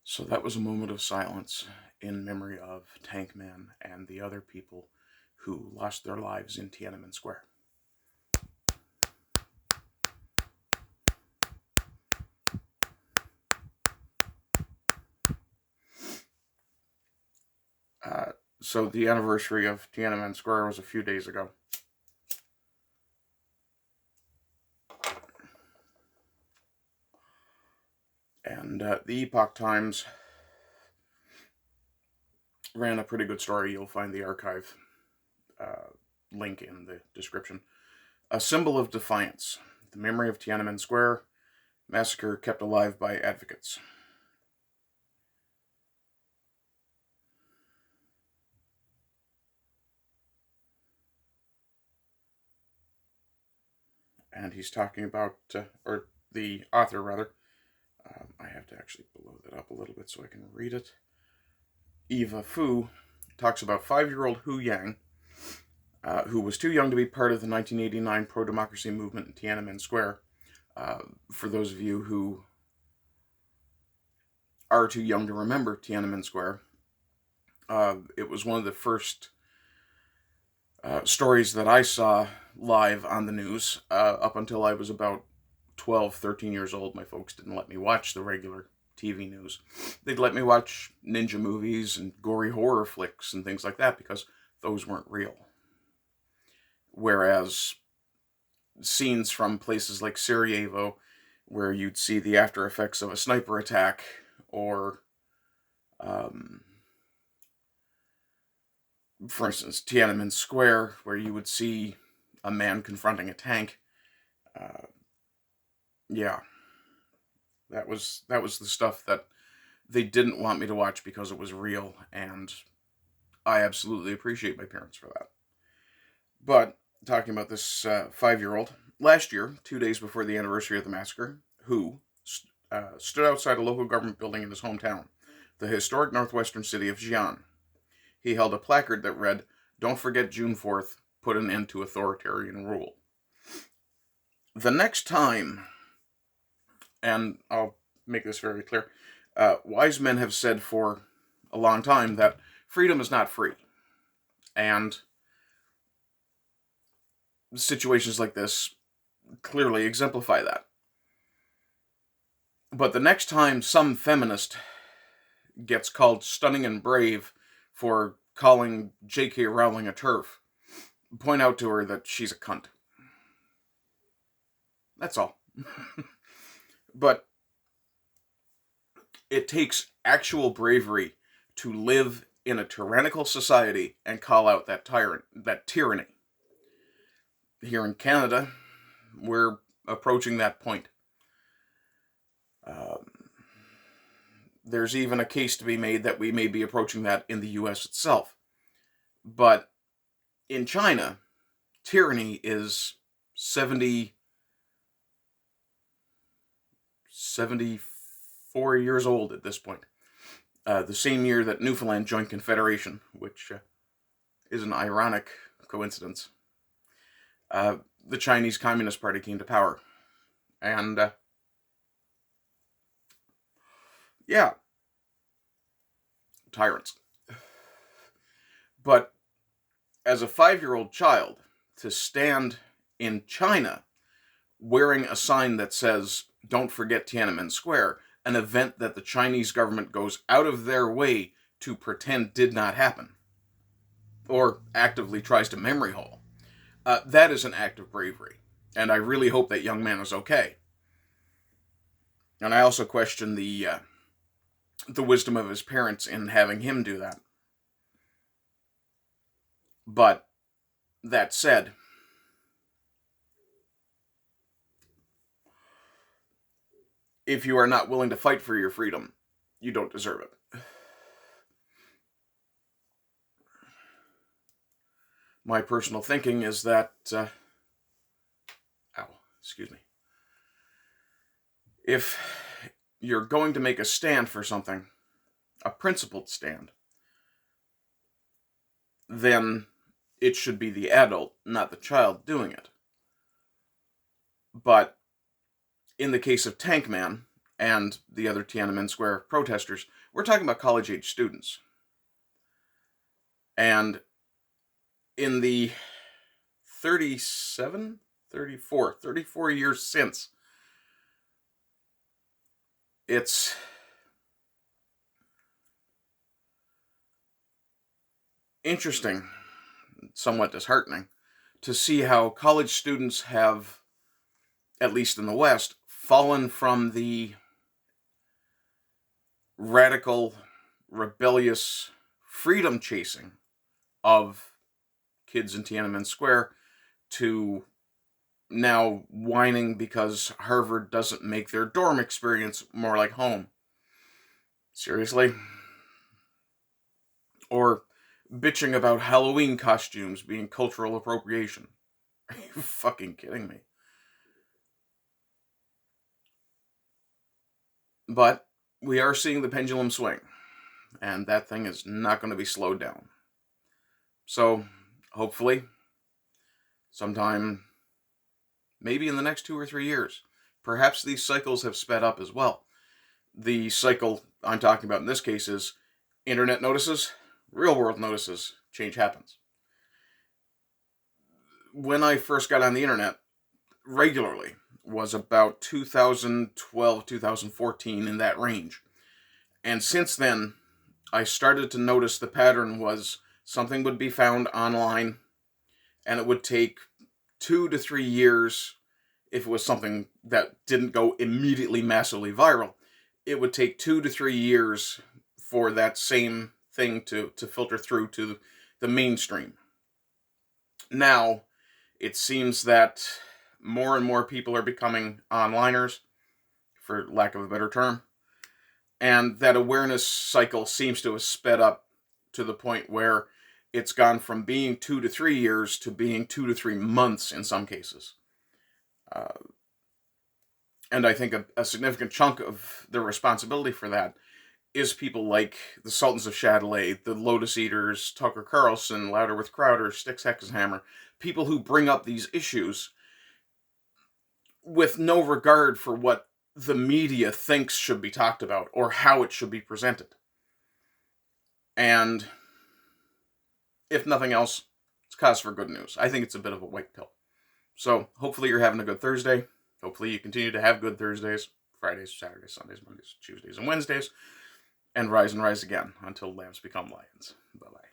So that was a moment of silence in memory of Tank Man and the other people who lost their lives in Tiananmen Square. So the anniversary of Tiananmen Square was a few days ago. And the Epoch Times ran a pretty good story. You'll find the archive link in the description. A symbol of defiance. The memory of Tiananmen Square massacre kept alive by advocates. And he's talking about, or the author rather, I have to actually blow that up a little bit so I can read it. Eva Fu talks about 5-year-old Hu Yang, who was too young to be part of the 1989 pro-democracy movement in Tiananmen Square. For those of you who are too young to remember Tiananmen Square, it was one of the first stories that I saw live on the news. Up until I was about 12, 13 years old, my folks didn't let me watch the regular TV news. They'd let me watch ninja movies and gory horror flicks and things like that because those weren't real. Whereas scenes from places like Sarajevo, where you'd see the after effects of a sniper attack, or for instance, Tiananmen Square, where you would see a man confronting a tank. Yeah, that was the stuff that they didn't want me to watch because it was real, and I absolutely appreciate my parents for that. But talking about this 5-year-old, last year, 2 days before the anniversary of the massacre, Hu stood outside a local government building in his hometown, the historic northwestern city of Xi'an. He held a placard that read, "Don't forget June 4th, put an end to authoritarian rule." The next time, and I'll make this very clear, wise men have said for a long time that freedom is not free. And situations like this clearly exemplify that. But the next time some feminist gets called stunning and brave for calling J.K. Rowling a TERF, point out to her that she's a cunt. That's all. But it takes actual bravery to live in a tyrannical society and call out that tyrant, that tyranny. Here in Canada, we're approaching that point. There's even a case to be made that we may be approaching that in the US itself. But in China, tyranny is 74 years old at this point. The same year that Newfoundland joined Confederation, which is an ironic coincidence. The Chinese Communist Party came to power. And, yeah, tyrants. But as a 5-year-old child, to stand in China wearing a sign that says, "Don't forget Tiananmen Square," an event that the Chinese government goes out of their way to pretend did not happen, or actively tries to memory hole, that is an act of bravery. And I really hope that young man is okay. And I also question the wisdom of his parents in having him do that. But that said, if you are not willing to fight for your freedom, you don't deserve it. My personal thinking is that, if you're going to make a stand for something, a principled stand, then it should be the adult, not the child, doing it. But in the case of Tank Man and the other Tiananmen Square protesters. We're talking about college-age students. And in the 34 years since, it's interesting, somewhat disheartening, to see how college students have, at least in the West, fallen from the radical, rebellious, freedom-chasing of kids in Tiananmen Square to now whining because Harvard doesn't make their dorm experience more like home. Seriously? Or bitching about Halloween costumes being cultural appropriation. Are you fucking kidding me? But we are seeing the pendulum swing, and that thing is not going to be slowed down. So, hopefully, sometime, maybe in the next 2 or 3 years, perhaps these cycles have sped up as well. The cycle I'm talking about in this case is internet notices, real world notices, change happens. When I first got on the internet regularly was about 2012, 2014, in that range. And since then, I started to notice the pattern was something would be found online, and it would take 2 to 3 years, if it was something that didn't go immediately massively viral, it would take 2 to 3 years for that same thing to filter through to the mainstream. Now, it seems that more and more people are becoming onliners, for lack of a better term, and that awareness cycle seems to have sped up to the point where it's gone from being 2 to 3 years to being 2 to 3 months in some cases. And I think a significant chunk of the responsibility for that is people like the Sultans of Shadilay, the Lotus Eaters, Tucker Carlson, Louder with Crowder, Styx Hexhammer, people who bring up these issues with no regard for what the media thinks should be talked about or how it should be presented. And if nothing else, it's cause for good news. I think it's a bit of a white pill. So hopefully you're having a good Thursday. Hopefully you continue to have good Thursdays, Fridays, Saturdays, Sundays, Mondays, Tuesdays, and Wednesdays, and rise again until lambs become lions. Bye-bye.